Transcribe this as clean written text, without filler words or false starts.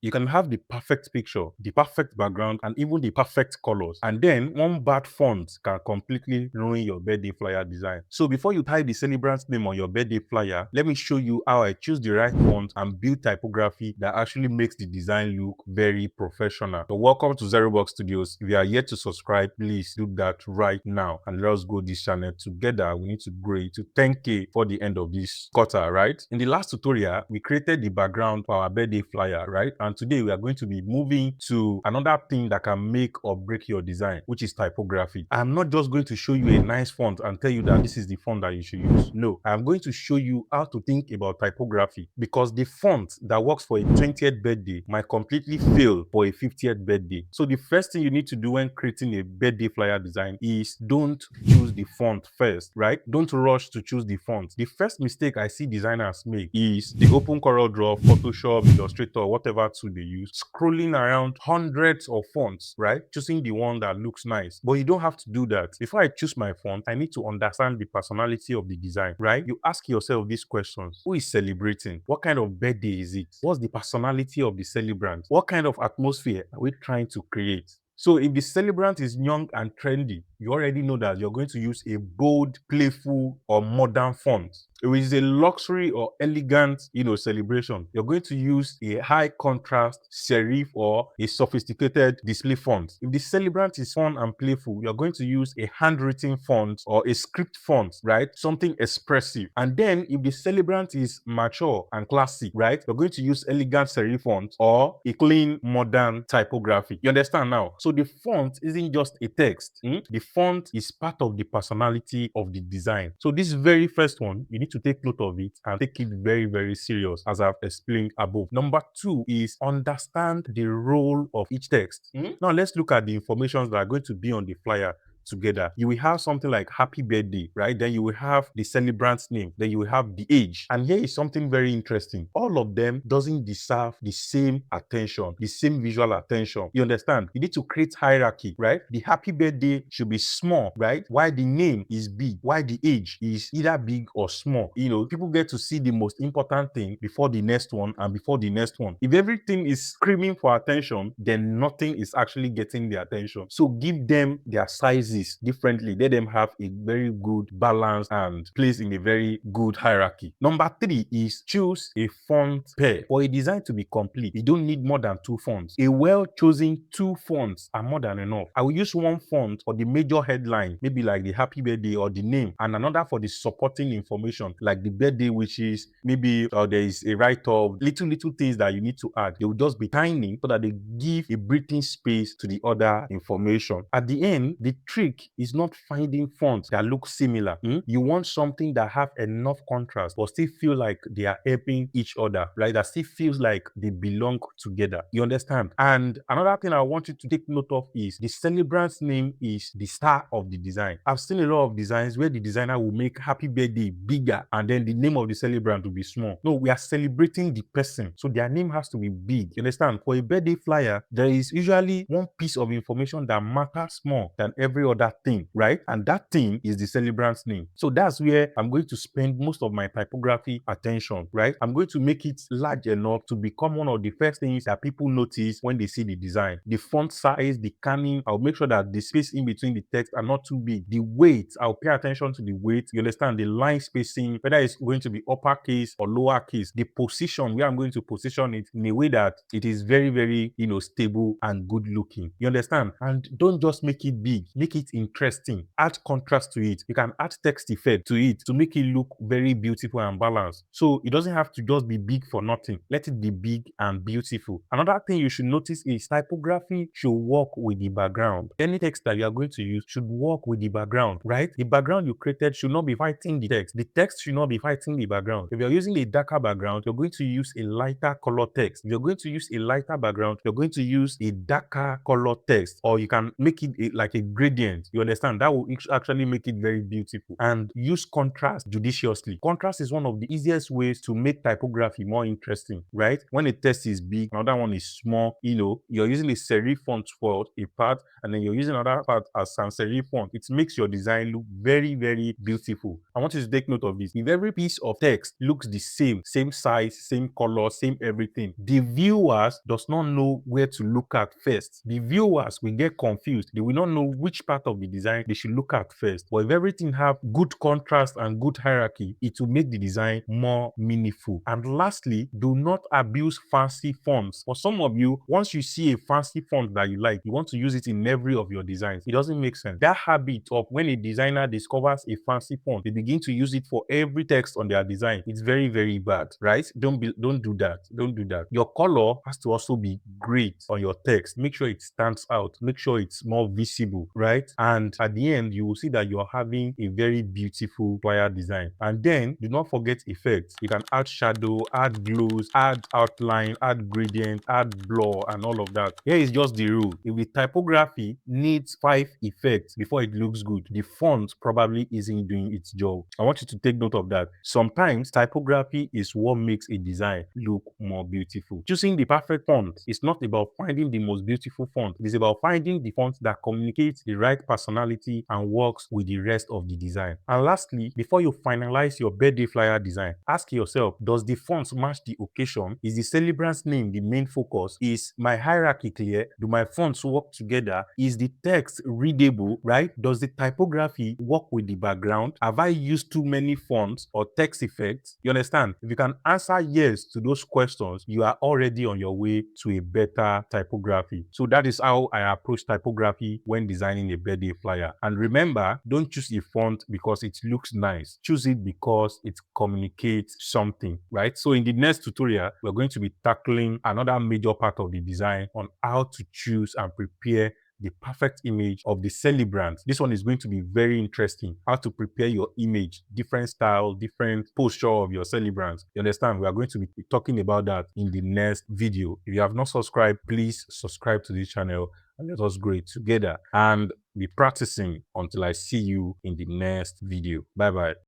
You can have the perfect picture, the perfect background, and even the perfect colors. And then one bad font can completely ruin your birthday flyer design. So before you type the celebrant's name on your birthday flyer, let me show you how I choose the right font and build typography that actually makes the design look very professional. So welcome to ZeroBox Studios. If you are yet to subscribe, please do that right now. And let us grow this channel together. We need to grow it to 10K for the end of this quarter, right? In the last tutorial, we created the background for our birthday flyer, right? And today we are going to be moving to another thing that can make or break your design, which is typography. I'm not just going to show you a nice font and tell you that this is the font that you should use. No, I'm going to show you how to think about typography, because the font that works for a 20th birthday might completely fail for a 50th birthday. So the first thing you need to do when creating a birthday flyer design is don't choose the font first, right? Don't rush to choose the font. The first mistake I see designers make is they open CorelDraw, Photoshop, Illustrator, whatever tool they use, scrolling around hundreds of fonts, right? Choosing the one that looks nice. But you don't have to do that. Before I choose my font, I need to understand the personality of the design, right? You ask yourself these questions. Who is celebrating? What kind of birthday is it? What's the personality of the celebrant? What kind of atmosphere are we trying to create? So if the celebrant is young and trendy, you already know that you're going to use a bold, playful, or modern font. If it is a luxury or elegant, celebration, you're going to use a high contrast serif or a sophisticated display font. If the celebrant is fun and playful, you're going to use a handwritten font or a script font, right? Something expressive. And then if the celebrant is mature and classic, right? You're going to use elegant serif font or a clean, modern typography. You understand now? So the font isn't just a text. The font is part of the personality of the design. So this very first one, you need to take note of it and take it very, very serious, as I've explained above. Number 2 is understand the role of each text. Now let's look at the information that are going to be on the flyer together. You will have something like happy birthday, right? Then you will have the celebrant's name. Then you will have the age. And here is something very interesting. All of them doesn't deserve the same attention, the same visual attention. You understand? You need to create hierarchy, right? The happy birthday should be small, right? While the name is big, while the age is either big or small. People get to see the most important thing before the next one and before the next one. If everything is screaming for attention, then nothing is actually getting the attention. So give them their sizes differently. Let them have a very good balance and place in a very good hierarchy. Number 3 is choose a font pair. For a design to be complete, you don't need more than 2 fonts. A well-chosen 2 fonts are more than enough. I will use one font for the major headline, maybe like the happy birthday or the name, and another for the supporting information, like the birthday wishes, maybe there is a write-up, little things that you need to add. They will just be tiny so that they give a breathing space to the other information. At the end, the trick is not finding fonts that look similar. You want something that have enough contrast but still feel like they are helping each other, right? That still feels like they belong together. You understand? And another thing I want you to take note of is the celebrant's name is the star of the design. I've seen a lot of designs where the designer will make happy birthday bigger and then the name of the celebrant will be small. No, we are celebrating the person, so their name has to be big. You understand? For a birthday flyer, there is usually one piece of information that matters more than every other thing, right? And that thing is the celebrant's name. So that's where I'm going to spend most of my typography attention, right? I'm going to make it large enough to become one of the first things that people notice when they see the design. The font size, the kerning, I'll make sure that the space in between the text are not too big. The weight, I'll pay attention to the weight. You understand? The line spacing, whether it's going to be uppercase or lowercase. The position, where I'm going to position it in a way that it is very, very, stable and good looking. You understand? And don't just make it big. Make it interesting. Add contrast to it. You can add text effect to it to make it look very beautiful and balanced. So it doesn't have to just be big for nothing. Let it be big and beautiful. Another thing you should notice is typography should work with the background. Any text that you are going to use should work with the background, right? The background you created should not be fighting the text. The text should not be fighting the background. If you're using a darker background, you're going to use a lighter color text. If you're going to use a lighter background, you're going to use a darker color text, or you can make it like a gradient gradient. You understand? That will actually make it very beautiful. And use contrast judiciously. Contrast is one of the easiest ways to make typography more interesting, right? When a text is big, another one is small, you're using a serif font for a part, and then you're using another part as sans serif font. It makes your design look very, very beautiful. I want you to take note of this. If every piece of text looks the same size, same color, same everything, the viewers does not know where to look at first. The viewers will get confused. They will not know which part of the design they should look at first. But if everything have good contrast and good hierarchy, it will make the design more meaningful. And lastly, do not abuse fancy fonts. For some of you, once you see a fancy font that you like, you want to use it in every of your designs. It doesn't make sense. That habit of when a designer discovers a fancy font, they begin to use it for every text on their design. It's very, very bad, right? Don't do that. Don't do that. Your color has to also be great on your text. Make sure it stands out. Make sure it's more visible, right? And at the end, you will see that you're having a very beautiful flyer design. And then do not forget effects. You can add shadow, add glows, add outline, add gradient, add blur, and all of that. Here is just the rule. If the typography needs 5 effects before it looks good, the font probably isn't doing its job. I want you to take note of that. Sometimes typography is what makes a design look more beautiful. Choosing the perfect font is not about finding the most beautiful font. It is about finding the font that communicates the right personality and works with the rest of the design. And lastly, before you finalize your birthday flyer design, ask yourself, does the font match the occasion? Is the celebrant's name the main focus? Is my hierarchy clear? Do my fonts work together? Is the text readable, right? Does the typography work with the background? Have I used too many fonts or text effects? You understand? If you can answer yes to those questions, you are already on your way to a better typography. So that is how I approach typography when designing a birthday flyer. And remember, don't choose a font because it looks nice. Choose it because it communicates something, right? So in the next tutorial, we're going to be tackling another major part of the design on how to choose and prepare the perfect image of the celebrant. This one is going to be very interesting. How to prepare your image, different style, different posture of your celebrants. You understand? We are going to be talking about that in the next video. If you have not subscribed, please subscribe to this channel and let us grow it together and be practicing until I see you in the next video. Bye bye.